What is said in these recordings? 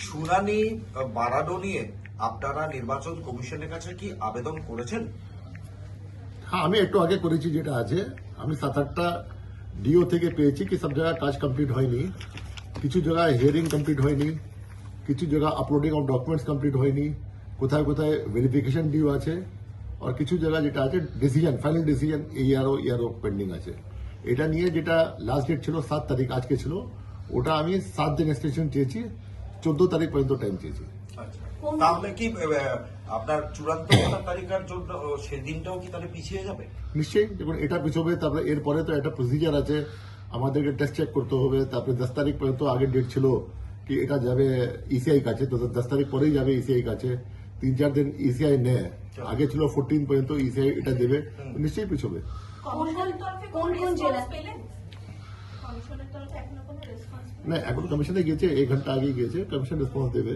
শুনানি বাড়ানো নিয়ে আপনারা নির্বাচন কমিশনের কাছে কি আবেদন করেছেন? হ্যাঁ, আমি একটু আগে করেছি। যেটা আছে আমি 7-8টা ডিও থেকে পেয়েছি কি সব জায়গায় কাজ কমপ্লিট হয়নি, কিছু জায়গায় হিয়ারিং কমপ্লিট হয়নি, কিছু জায়গায় আপলোডিং অফ ডকুমেন্টস কমপ্লিট হয়নি, কোথায় কোথায় ভেরিফিকেশন ডিও আছে, আর কিছু জায়গায় যেটা আছে ডিসিশন, ফাইনাল ডিসিশন ইয়ারও পেন্ডিং আছে। এটা নিয়ে যেটা লাস্ট ডেট ছিল 7 তারিখ, আজকে ছিল, ওটা আমি 7 দিন এক্সটেনশন চেয়েছি, 14 তারিখ পর্যন্ত টাইম চেয়েছি। তাহলে কি আপনার চূড়ান্ত ভোটার তালিকার জন্য সেদিনটাও কি তাহলে পিছিয়ে যাবে? নিশ্চয়ই, দেখুন এটা পিছবে। তারপরে এরপরে তো একটা প্রসিজার আছে, আমাদেরকে টেস্ট চেক করতে হবে। তারপরে 10 তারিখ পর্যন্ত আগের ডেট ছিল কি এটা যাবে ইসিআই কাছে, তো 10 তারিখ পরেই যাবে ইসিআই কাছে। 3-4 দিন ইসিআই নেয়, আগে ছিল 14 পর্যন্ত ইসিআই এটা দেবে, নিশ্চয়ই পিছবে। না, এখন কমিশনে গিয়েছে, 1 ঘন্টা আগে গিয়েছে, কমিশন রেসপন্স দেবে।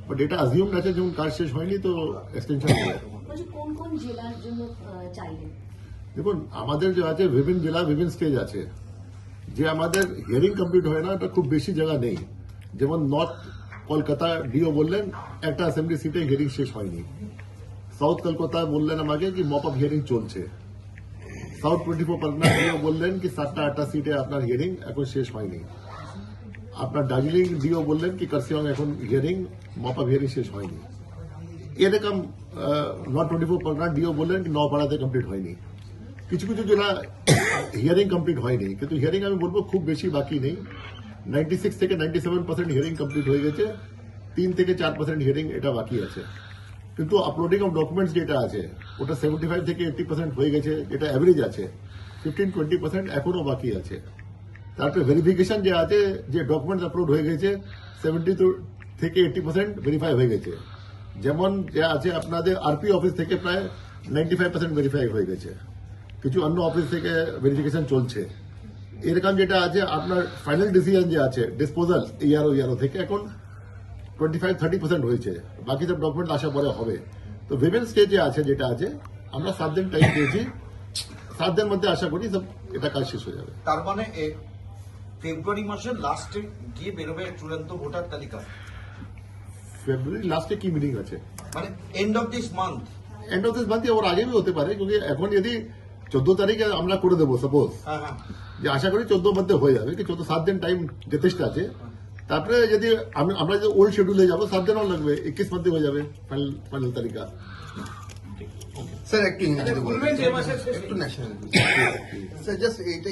বাট এটা অ্যাজিউম আছে যেমন কাজ শেষ হয়নি তো এক্সটেনশন দেবে। কোন কোন জেলার জন্য চাইলেন? দেখুন আমাদের যে আছে বিভিন্ন জেলা বিভিন্ন স্টেজ আছে, যে আমাদের হিয়ারিং কমপ্লিট হয় না এটা খুব বেশি জায়গা নেই। যেমন নর্থ কলকাতা ডিও বললেন একটা অ্যাসেম্বলি সিটে হিয়ারিং শেষ হয়নি, সাউথ কলকাতা বললেন আমাকে কি মপ আপ হিয়ারিং চলছে, সাউথ 24 পরগনা ডিও বললেন কি 7টা-8টা সিটে আপনার হিয়ারিং এখন শেষ হয়নি, আপনার দার্জিলিং ডিও বললেন কি কার্সিয়ং এখন হিয়ারিং মপ আপ হিয়ারিং শেষ হয়নি। এরকম নর্থ 24 পরগনা ডিও বললেন কি নওপাড়াতে কমপ্লিট হয়নি। কিছু কিছু জেলা হিয়ারিং কমপ্লিট হয়নি, কিন্তু হিয়ারিং আমি বলবো খুব বেশি বাকি নেই। 96 থেকে 97% হিয়ারিং কমপ্লিট হয়ে গেছে, 3 থেকে 4% হিয়ারিং এটা বাকি আছে। কিন্তু আপলোডিং অফ ডকুমেন্টস যেটা আছে ওটা 75 থেকে 80% হয়ে গেছে, যেটা অ্যাভারেজ আছে। 15-20% এখনো বাকি আছে। তারপরে ভেরিফিকেশন যে আছে, যে ডকুমেন্টস আপলোড হয়ে গেছে 70 থেকে 80% ভেরিফাই হয়ে গেছে। যেমন যে আছে আপনাদের আরপি অফিস থেকে প্রায় 95% ভেরিফাই হয়ে গেছে, কিছু অন্য অফিস থেকে ভেরিফিকেশন চলছে। এরকম যেটা আছে আপনার ফাইনাল ডিসিশন যে আছে ডিসপোজাল ইয়ারও থেকে এখন 25-30% হয়েছে, বাকি সব ডকুমেন্ট আসার পরে হবে। তো বিভিন্ন স্টেজে আছে যেটা আছে, আমরা 7 দিন টাইম দিয়েছি, 7 দিনের মধ্যে আশা করি সব এটা কাজ শেষ হয়ে যাবে। তার মানে ফেব্রুয়ারি মাসের লাস্টে গিয়ে বেরোবে চূড়ান্ত ভোটার তালিকা। ফেব্রুয়ারি লাস্টে কি মিটিং আছে? মানে end of this month. End of this month ওর আগেই হতে পারে, কিন্তু এখন যদি 14 তারিখে আমরা করে দেবো সাপোজ, যে আশা করি 14 মধ্যে হয়ে যাবে, কি 7 দিন টাইম যথেষ্ট আছে। তারপরে যদি আমরা যদি ওল্ড শিডিউলে যাবো 7 দিনও লাগবে, 21 মধ্যে হয়ে যাবে ফাইনাল তালিকা। স্যার একটু ইংরেজিতে বলবেন, একটু ন্যাশনাল স্যার জাস্ট এইটা